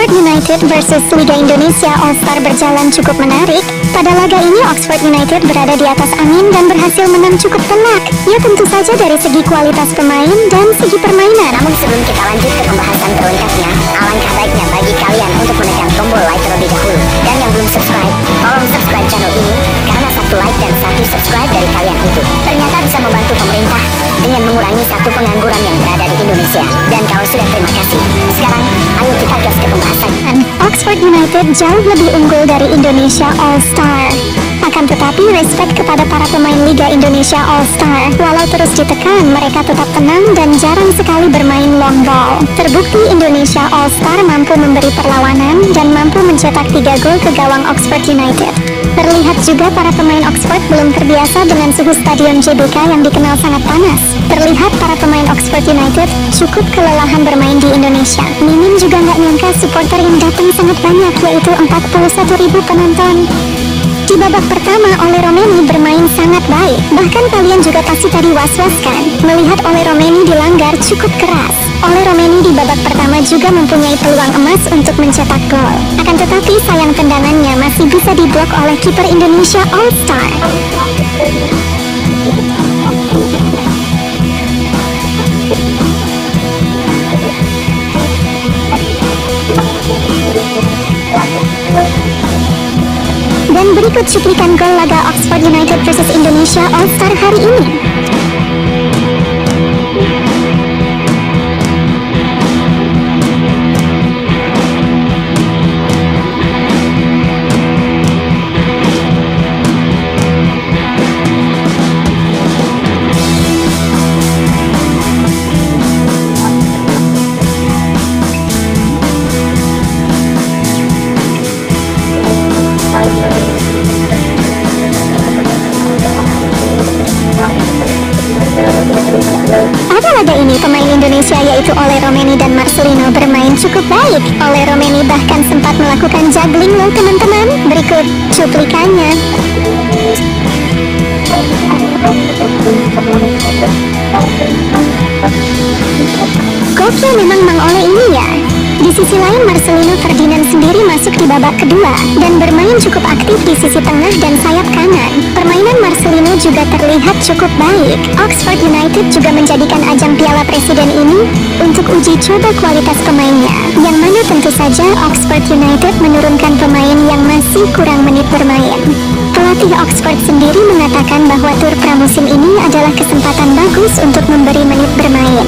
Oxford United versus Liga Indonesia All-Star berjalan cukup menarik. Pada laga ini Oxford United berada di atas angin dan berhasil menang cukup telak. Ya tentu saja dari segi kualitas pemain dan segi permainan. Namun sebelum kita lanjut ke pembahasan terlengkapnya, alangkah baiknya bagi kalian untuk menekan tombol like terlebih dahulu. Dan yang belum subscribe, tolong subscribe channel ini, karena satu like dan satu subscribe dari kalian itu ternyata bisa membantu pemerintah dengan mengurangi satu pengangguran yang berada di Indonesia. Dan kalau sudah, terima kasih. Sekarang, ayo kita gas ke pembahasan. Oxford United jauh lebih unggul dari Indonesia All-Star. Akan tetapi respect kepada para pemain Liga Indonesia All-Star. Walau terus ditekan, mereka tetap tenang dan jarang sekali bermain long ball. Terbukti Indonesia All-Star mampu memberi perlawanan dan mampu mencetak 3 gol ke gawang Oxford United. Terlihat juga para pemain Oxford belum terbiasa dengan suhu stadion GBK yang dikenal sangat panas. Terlihat para pemain Oxford United cukup kelelahan bermain di Indonesia. Mimin juga nggak nyangka supporter yang datang sangat banyak, yaitu 41.000 penonton. Di babak pertama, Ole Romeni bermain sangat baik. Bahkan kalian juga pasti tadi was-was kan, melihat Ole Romeni dilanggar cukup keras. Ole Romeni di babak pertama juga mempunyai peluang emas untuk mencetak gol. Akan tetapi sayang tendangannya masih bisa diblok oleh kiper Indonesia All-Star. Dan berikut cuplikan gol laga Oxford United versus Indonesia All-Star hari ini. Pada laga ini pemain Indonesia yaitu Ole Romeni dan Marcelino bermain cukup baik. Ole Romeni bahkan sempat melakukan juggling loh teman-teman. Berikut cuplikannya. Gokil memang Mang Ole ini ya. Di sisi lain Marcelino Ferdinand sendiri masuk di babak kedua dan bermain cukup aktif di sisi tengah dan sayap kanan. Permainan Marcelino juga terlihat cukup baik. Oxford United juga menjadikan ajang Piala Presiden ini untuk uji coba kualitas pemainnya, yang mana tentu saja Oxford United menurunkan pemain yang masih kurang menit bermain. Pelatih Oxford sendiri mengatakan bahwa tur pramusim ini adalah kesempatan bagus untuk memberi menit bermain.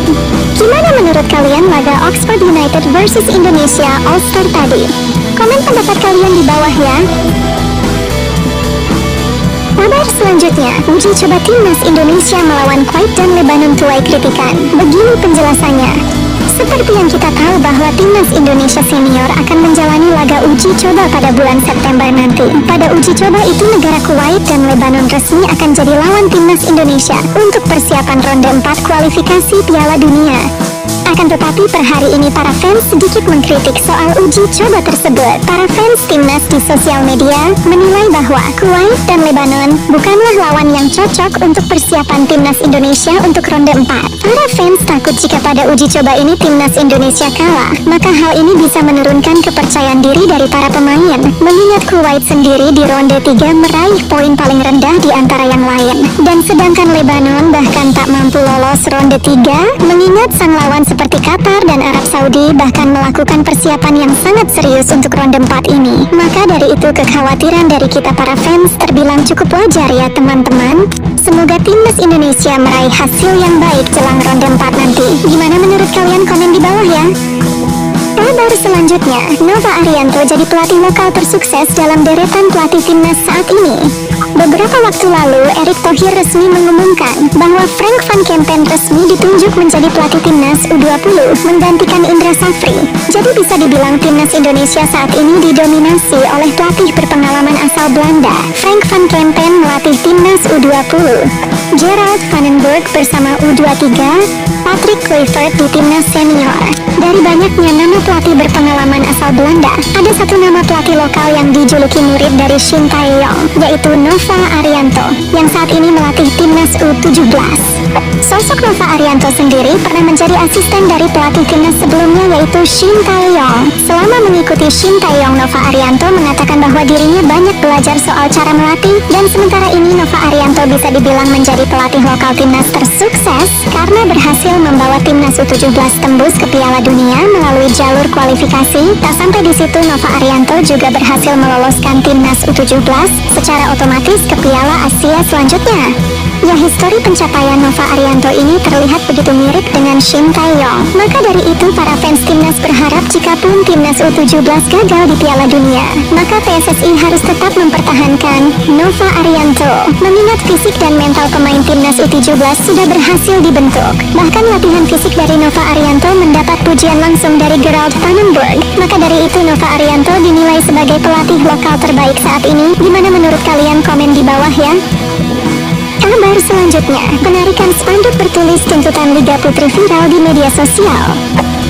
Gimana menurut kalian laga Oxford United versus Indonesia All-Star tadi? Komen pendapat kalian di bawah ya. Kabar selanjutnya, uji coba timnas Indonesia melawan Kuwait dan Lebanon tuai kritikan. Begini penjelasannya. Seperti yang kita tahu bahwa timnas Indonesia senior akan menjalani laga uji coba pada bulan September nanti. Pada uji coba itu negara Kuwait dan Lebanon resmi akan jadi lawan timnas Indonesia untuk persiapan ronde 4 kualifikasi Piala Dunia. Akan tetapi per hari ini para fans sedikit mengkritik soal uji coba tersebut. Para fans timnas di sosial media menilai bahwa Kuwait dan Lebanon bukanlah lawan yang cocok untuk persiapan timnas Indonesia untuk ronde 4. Para fans takut jika pada uji coba ini timnas Indonesia kalah, maka hal ini bisa menurunkan kepercayaan diri dari para pemain. Mengingat Kuwait sendiri di ronde 3 meraih poin paling rendah di antara yang lain. Dan sedangkan Lebanon bahkan tak mampu lolos ronde 3, mengingat sang lawan seperti Qatar dan Arab Saudi bahkan melakukan persiapan yang sangat serius untuk ronde 4 ini. Maka dari itu kekhawatiran dari kita para fans terbilang cukup wajar ya teman-teman. Semoga timnas Indonesia meraih hasil yang baik jelang ronde 4 nanti. Gimana menurut kalian? Komen di bawah ya. Kabar selanjutnya, Nova Arianto jadi pelatih lokal tersukses dalam deretan pelatih timnas saat ini. Beberapa waktu lalu, Erick Thohir resmi mengumumkan bahwa Frank van Kempen resmi ditunjuk menjadi pelatih timnas U20 menggantikan Indra Safri. Jadi bisa dibilang timnas Indonesia saat ini didominasi oleh pelatih berpengalaman asal Belanda. Frank van Kempen melatih timnas U20. Gerald Vandenberg bersama U23, Patrick Kluivert di timnas senior. Dari banyaknya nama pelatih berpengalaman asal Belanda, ada satu nama pelatih lokal yang dijuluki murid dari Shin Tae-yong, yaitu Nova Nova Arianto, yang saat ini melatih timnas U17. Sosok Nova Arianto sendiri pernah menjadi asisten dari pelatih timnas sebelumnya, yaitu Shin Tae-yong. Selama mengikuti Shin Tae-yong, Nova Arianto mengatakan bahwa dirinya banyak belajar soal cara melatih, dan sementara ini Nova Arianto bisa dibilang menjadi pelatih lokal timnas tersukses karena berhasil membawa timnas U17 tembus ke Piala Dunia melalui jalur kualifikasi. Tak sampai di situ, Nova Arianto juga berhasil meloloskan timnas U17 secara otomatis ke Piala Asia selanjutnya. Ya, histori pencapaian Nova Arianto ini terlihat begitu mirip dengan Shin Tae-yong. Maka dari itu, para fans timnas berharap jika pun timnas U17 gagal di Piala Dunia, maka PSSI harus tetap mempertahankan Nova Arianto. Mengingat fisik dan mental pemain timnas U17 sudah berhasil dibentuk. Bahkan latihan fisik dari Nova Arianto mendapat pujian langsung dari Gerald Vandenberg. Maka dari itu, Nova Arianto dinilai sebagai pelatih lokal terbaik saat ini. Gimana menurut kalian? Komen di bawah ya. Kabar selanjutnya, penarikan spanduk bertulis tuntutan Liga Putri viral di media sosial.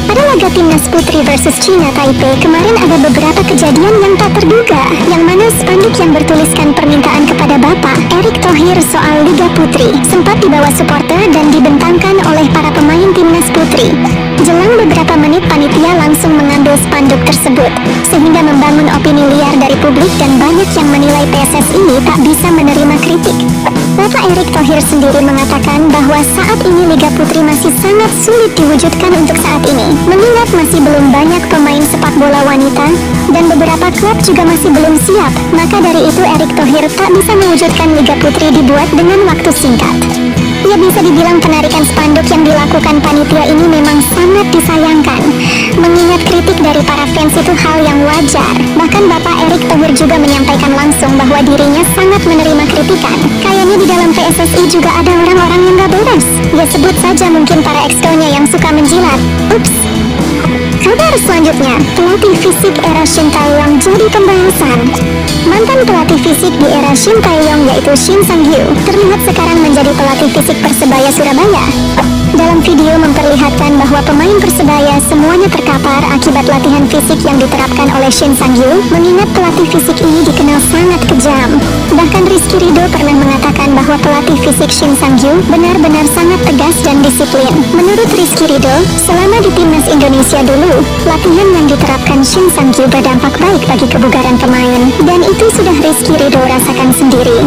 Pada laga timnas putri versus China Taipei kemarin ada beberapa kejadian yang tak terduga, yang mana spanduk yang bertuliskan permintaan kepada Bapak Erick Thohir soal Liga Putri sempat dibawa supporter dan dibentangkan oleh para pemain timnas putri. Jelang beberapa menit, panitia langsung mengambil spanduk tersebut, sehingga membangun opini liar dari publik dan banyak yang menilai PSSI tak bisa menerima kritik. Bapak Erick Thohir sendiri mengatakan bahwa saat ini Liga Putri masih sangat sulit diwujudkan untuk saat ini, mengingat masih belum banyak pemain sepak bola wanita, dan beberapa klub juga masih belum siap. Maka dari itu Erick Thohir tak bisa mewujudkan Liga Putri dibuat dengan waktu singkat. Ya, bisa dibilang penarikan spanduk yang dilakukan panitia ini memang sangat disayangkan, mengingat kritik dari para fans itu hal yang wajar. Bahkan Bapak Erick Thohir juga menyampaikan langsung bahwa dirinya sangat menerima kritikan. Kayaknya di dalam PSSI juga ada orang-orang yang gak beres. Ya, sebut saja mungkin para exco-nya yang suka menjilat. Ups. Kabar selanjutnya, pelatih fisik era Shin Tae-yong jadi pembahasan. Mantan pelatih fisik di era Shin Tae-yong yaitu Shin Sang-gyu terlihat sekarang menjadi pelatih fisik Persebaya Surabaya. Dalam video memperlihatkan bahwa pemain Persebaya semuanya terkapar akibat latihan fisik yang diterapkan oleh Shin Sang-gyu, mengingat pelatih fisik ini dikenal sangat kejam. Bahkan Rizky Ridho pernah mengatakan bahwa pelatih fisik Shin Sang-gyu benar-benar sangat tegas dan disiplin. Menurut Rizky Ridho, selama di timnas Indonesia dulu, latihan yang diterapkan Shin Sang-gyu berdampak baik bagi kebugaran pemain, dan itu sudah Rizky Ridho rasakan sendiri.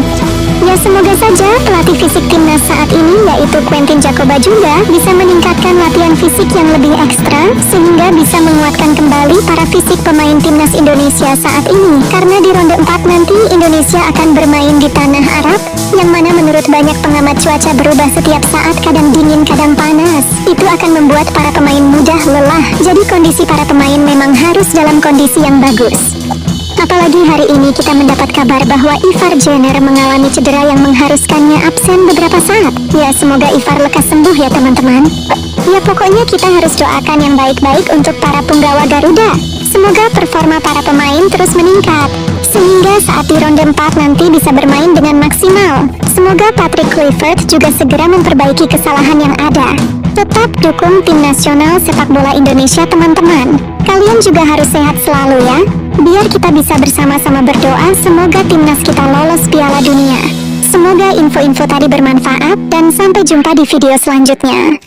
Ya, semoga saja pelatih fisik timnas saat ini yaitu Quentin Jacoba juga bisa meningkatkan latihan fisik yang lebih ekstra, sehingga bisa menguatkan kembali para fisik pemain timnas Indonesia saat ini. Karena di ronde 4 nanti Indonesia akan bermain di tanah Arab, yang mana menurut banyak pengamat cuaca berubah setiap saat, kadang dingin kadang panas. Itu akan membuat para pemain mudah lelah, jadi kondisi para pemain memang harus dalam kondisi yang bagus. Apalagi hari ini kita mendapat kabar bahwa Ivar Jenner mengalami cedera yang mengharuskannya absen beberapa saat. Ya, semoga Ivar lekas sembuh ya teman-teman. Ya, pokoknya kita harus doakan yang baik-baik untuk para punggawa Garuda. Semoga performa para pemain terus meningkat, sehingga saat di ronde 4 nanti bisa bermain dengan maksimal. Semoga Patrick Kluivert juga segera memperbaiki kesalahan yang ada. Tetap dukung tim nasional sepak bola Indonesia teman-teman. Kalian juga harus sehat selalu ya, biar kita bisa bersama-sama berdoa semoga timnas kita lolos Piala Dunia. Semoga info-info tadi bermanfaat, dan sampai jumpa di video selanjutnya.